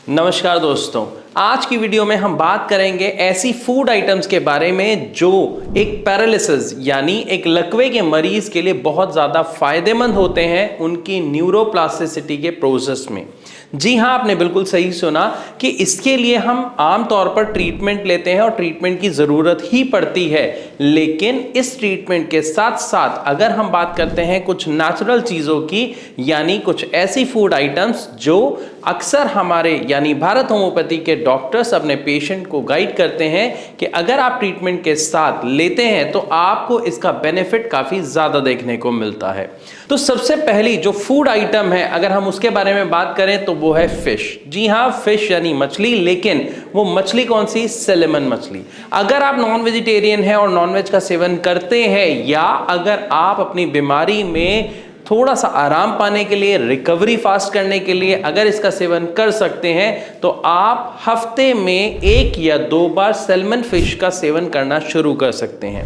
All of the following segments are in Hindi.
नमस्कार दोस्तों, आज की वीडियो में हम बात करेंगे ऐसी फूड आइटम्स के बारे में जो एक पैरालिसिस यानी एक लकवे के मरीज के लिए बहुत ज़्यादा फायदेमंद होते हैं उनकी न्यूरोप्लास्टिसिटी के प्रोसेस में। जी हाँ, आपने बिल्कुल सही सुना कि इसके लिए हम आमतौर पर ट्रीटमेंट लेते हैं और ट्रीटमेंट की ज़रूरत ही पड़ती है। लेकिन इस ट्रीटमेंट के साथ साथ अगर हम बात करते हैं कुछ नेचुरल चीज़ों की, यानी कुछ ऐसी फूड आइटम्स जो अक्सर हमारे यानी भारत होम्योपैथी के डॉक्टर्स अपने पेशेंट को गाइड करते हैं कि अगर आप ट्रीटमेंट के साथ लेते हैं तो आपको इसका बेनिफिट काफ़ी ज़्यादा देखने को मिलता है। तो सबसे पहली जो फूड आइटम है, अगर हम उसके बारे में बात करें तो वो है फिश। जी हाँ, फिश यानी मछली, लेकिन वो मछली कौन सी? सैल्मन मछली। अगर आप नॉन वेजिटेरियन हैं और नॉनवेज का सेवन करते हैं, या अगर आप अपनी बीमारी में थोड़ा सा आराम पाने के लिए, रिकवरी फास्ट करने के लिए अगर इसका सेवन कर सकते हैं, तो आप हफ्ते में 1 या 2 बार सैल्मन फिश का सेवन करना शुरू कर सकते हैं।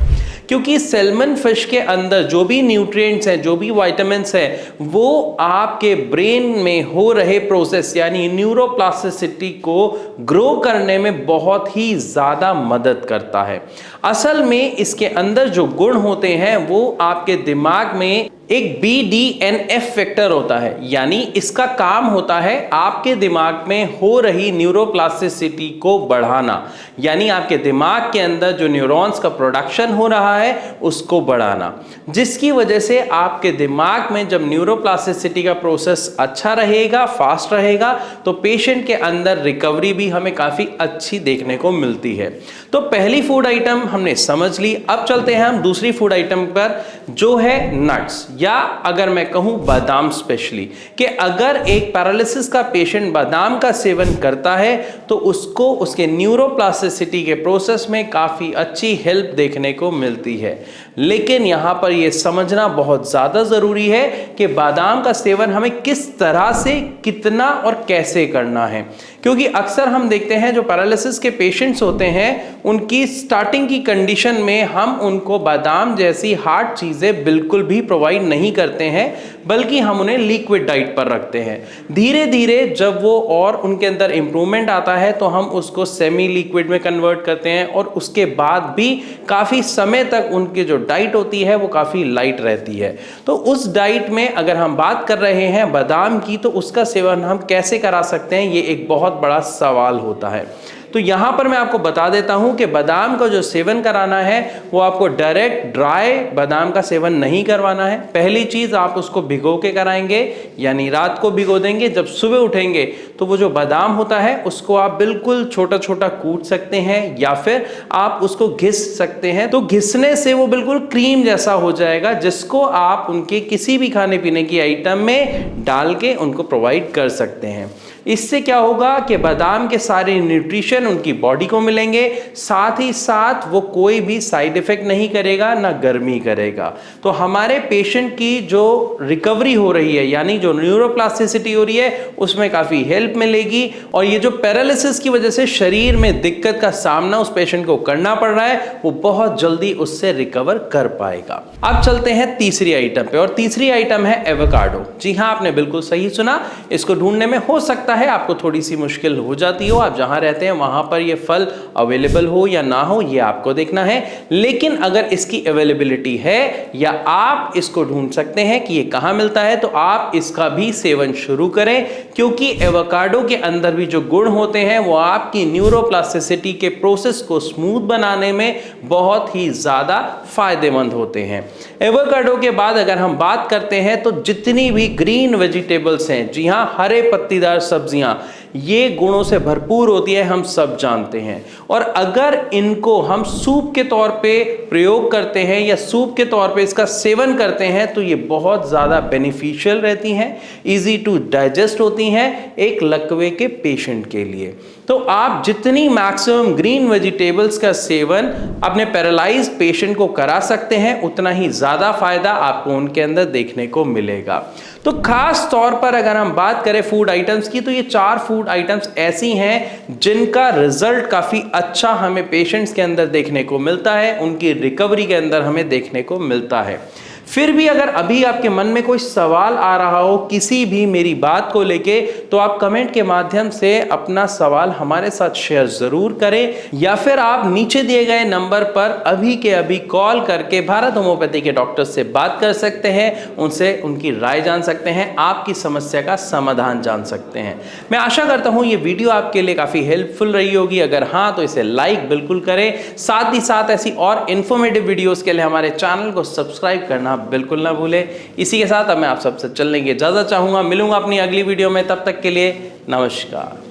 क्योंकि सैल्मन फिश के अंदर जो भी न्यूट्रिएंट्स हैं, जो भी विटामिन्स हैं, वो आपके ब्रेन में हो रहे प्रोसेस यानी न्यूरोप्लास्टिसिटी को ग्रो करने में बहुत ही ज़्यादा मदद करता है। असल में इसके अंदर जो गुण होते हैं वो आपके दिमाग में एक BDNF फैक्टर होता है, यानी इसका काम होता है आपके दिमाग में हो रही न्यूरोप्लास्टिसिटी को बढ़ाना, यानी आपके दिमाग के अंदर जो न्यूरॉन्स का प्रोडक्शन हो रहा है उसको बढ़ाना, जिसकी वजह से आपके दिमाग में जब न्यूरोप्लास्टिसिटी का प्रोसेस अच्छा रहेगा, फास्ट रहेगा, तो पेशेंट के अंदर रिकवरी भी हमें काफ़ी अच्छी देखने को मिलती है। तो पहली फूड आइटम हमने समझ ली। अब चलते हैं हम दूसरी फूड आइटम पर, जो है नट्स, या अगर मैं कहूं बादाम स्पेशली, कि अगर एक पैरालिसिस का पेशेंट बादाम का सेवन करता है तो उसको उसके न्यूरोप्लास्टिसिटी के प्रोसेस में काफ़ी अच्छी हेल्प देखने को मिलती है। लेकिन यहाँ पर यह समझना बहुत ज़्यादा ज़रूरी है कि बादाम का सेवन हमें किस तरह से, कितना और कैसे करना है। क्योंकि अक्सर हम देखते हैं जो पैरालिसिस के पेशेंट्स होते हैं उनकी स्टार्टिंग की कंडीशन में हम उनको बादाम जैसी हार्ड चीज़ें बिल्कुल भी प्रोवाइड नहीं करते हैं, बल्कि हम उन्हें लिक्विड डाइट पर रखते हैं। धीरे धीरे जब वो और उनके अंदर इम्प्रूवमेंट आता है तो हम उसको सेमी लिक्विड में कन्वर्ट करते हैं, और उसके बाद भी काफ़ी समय तक उनकी जो डाइट होती है वो काफ़ी लाइट रहती है। तो उस डाइट में अगर हम बात कर रहे हैं बादाम की, तो उसका सेवन हम कैसे करा सकते हैं, ये एक बहुत बड़ा सवाल होता है। तो यहाँ पर मैं आपको बता देता हूँ कि बादाम का जो सेवन कराना है वो आपको डायरेक्ट ड्राई बादाम का सेवन नहीं करवाना है। पहली चीज़, आप उसको भिगो के कराएंगे, यानी रात को भिगो देंगे, जब सुबह उठेंगे तो वो जो बादाम होता है उसको आप बिल्कुल छोटा छोटा कूट सकते हैं, या फिर आप उसको घिस सकते हैं। तो घिसने से वो बिल्कुल क्रीम जैसा हो जाएगा, जिसको आप उनके किसी भी खाने पीने की आइटम में डाल के उनको प्रोवाइड कर सकते हैं। इससे क्या होगा कि बादाम के सारे न्यूट्रिशन उनकी बॉडी को मिलेंगे, साथ ही साथ वो कोई भी साइड इफेक्ट नहीं करेगा, ना गर्मी करेगा। तो हमारे पेशेंट की जो रिकवरी हो रही है, यानी जो न्यूरोप्लास्टिसिटी हो रही है, उसमें काफ़ी हेल्प मिलेगी। और ये जो पैरालिसिस की वजह से शरीर में दिक्कत का सामना उस पेशेंट को करना पड़ रहा है, वो बहुत जल्दी उससे रिकवर कर पाएगा। अब चलते हैं तीसरी आइटम पे, और तीसरी आइटम है एवोकाडो। जी हाँ, आपने बिल्कुल सही सुना। इसको ढूंढने में हो सकता है आपको थोड़ी सी मुश्किल हो जाती हो, आप जहां रहते हैं वहां पर ये फल अवेलेबल हो या ना हो, ये आपको देखना है। लेकिन अगर इसकी अवेलेबिलिटी है या आप इसको ढूंढ सकते हैं कि ये कहां मिलता है, तो आप इसका भी सेवन शुरू करें। क्योंकि एवोकाडो के अंदर भी जो गुण होते हैं वो आपकी न्यूरोप्लास्टिसिटी के प्रोसेस को स्मूथ बनाने में बहुत ही ज्यादा फायदेमंद होते हैं। एवोकाडो के बाद अगर हम बात करते हैं तो जितनी भी ग्रीन वेजिटेबल्स हैं, जी हाँ, हरे पत्तीदार सब्जियां, ये गुणों से भरपूर होती है, हम सब जानते हैं। और अगर इनको हम सूप के तौर पे प्रयोग करते हैं या सूप के तौर पे इसका सेवन करते हैं, तो ये बहुत ज़्यादा बेनिफिशियल रहती हैं, इजी टू डाइजेस्ट होती हैं एक लकवे के पेशेंट के लिए। तो आप जितनी मैक्सिमम ग्रीन वेजिटेबल्स का सेवन अपने पैरालाइज पेशेंट को करा सकते हैं, उतना ही ज़्यादा फायदा आपको उनके अंदर देखने को मिलेगा। तो खास तौर पर अगर हम बात करें फूड आइटम्स की, तो ये 4 फूड आइटम्स ऐसी हैं जिनका रिजल्ट काफ़ी अच्छा हमें पेशेंट्स के अंदर देखने को मिलता है, उनकी रिकवरी के अंदर हमें देखने को मिलता है। फिर भी अगर अभी आपके मन में कोई सवाल आ रहा हो किसी भी मेरी बात को लेके, तो आप कमेंट के माध्यम से अपना सवाल हमारे साथ शेयर जरूर करें, या फिर आप नीचे दिए गए नंबर पर अभी के अभी कॉल करके भारत होम्योपैथी के डॉक्टर से बात कर सकते हैं, उनसे उनकी राय जान सकते हैं, आपकी समस्या का समाधान जान सकते हैं। मैं आशा करता हूं ये वीडियो आपके लिए काफी हेल्पफुल रही होगी। अगर हां तो इसे लाइक बिल्कुल करें, साथ ही साथ ऐसी और इंफॉर्मेटिव वीडियोस के लिए हमारे चैनल को सब्सक्राइब करना बिल्कुल ना भूलें। इसी के साथ अब मैं आप सबसे चलने की इजाजत चाहूंगा। मिलूंगा अपनी अगली वीडियो में, तब तक के लिए नमस्कार।